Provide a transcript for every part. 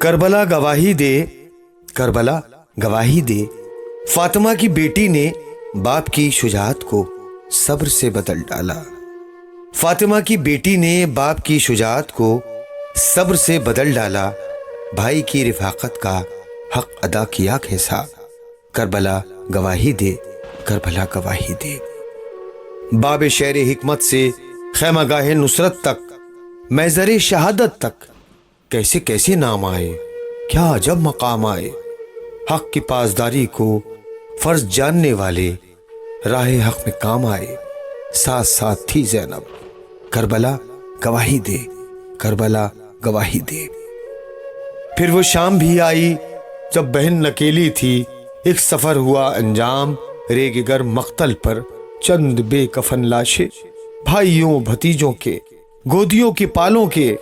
کربلا گواہی دے، کربلا گواہی دے، فاطمہ کی بیٹی نے باپ کی شجاعت کو صبر سے بدل ڈالا۔ فاطمہ کی بیٹی نے باپ کی شجاعت کو صبر سے بدل ڈالا، بھائی کی رفاقت کا حق ادا کیا کیسا؟ کربلا گواہی دے، کربلا گواہی دے۔ باب شعر حکمت سے خیمہ گاہ نصرت تک، محضر شہادت تک، کیسے کیسے نام آئے، کیا عجب مقام آئے۔ حق کی پاسداری کو فرض جاننے والے راہ حق میں کام آئے، ساتھ ساتھ تھی زینب۔ کربلا گواہی دے، کربلا گواہی دے۔ پھر وہ شام بھی آئی جب بہن اکیلی تھی، ایک سفر ہوا انجام، ریگ گر مقتل پر چند بے کفن لاشیں، بھائیوں بھتیجوں کے، گودیوں کے پالوں کے،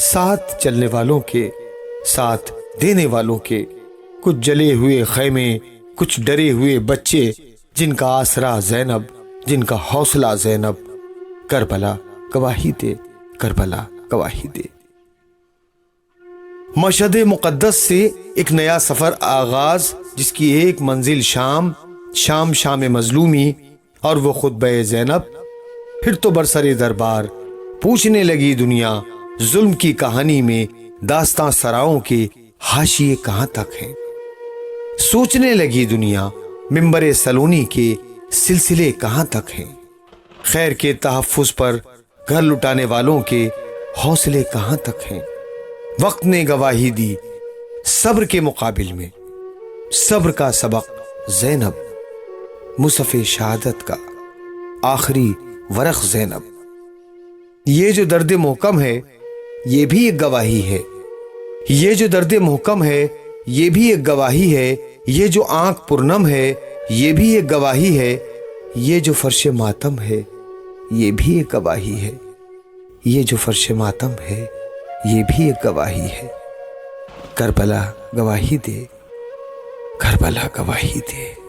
ساتھ چلنے والوں کے، ساتھ دینے والوں کے، کچھ جلے ہوئے خیمے، کچھ ڈرے ہوئے بچے، جن کا آسرا زینب، جن کا حوصلہ زینب۔ کربلا گواہی دے، کربلا گواہی دے۔ مشہد مقدس سے ایک نیا سفر آغاز، جس کی ایک منزل شام، شام شام مظلومی، اور وہ خطبہ زینب۔ پھر تو برسر دربار پوچھنے لگی دنیا، ظلم کی کہانی میں داستاں سراؤں کے حاشیے کہاں تک ہیں؟ سوچنے لگی دنیا، منبر سلونی کے سلسلے کہاں تک ہیں؟ خیر کے تحفظ پر گھر لٹانے والوں کے حوصلے کہاں تک ہیں؟ وقت نے گواہی دی صبر کے مقابل میں، صبر کا سبق زینب، مصحف شہادت کا آخری ورق زینب۔ یہ جو درد محکم ہے یہ بھی ایک گواہی ہے، یہ جو درد محکم ہے یہ بھی ایک گواہی ہے، یہ جو آنکھ پرنم ہے یہ بھی ایک گواہی ہے، یہ جو فرش ماتم ہے یہ بھی ایک گواہی ہے، یہ جو فرش ماتم ہے یہ بھی ایک گواہی ہے۔ کربلا گواہی دے، کربلا گواہی دے۔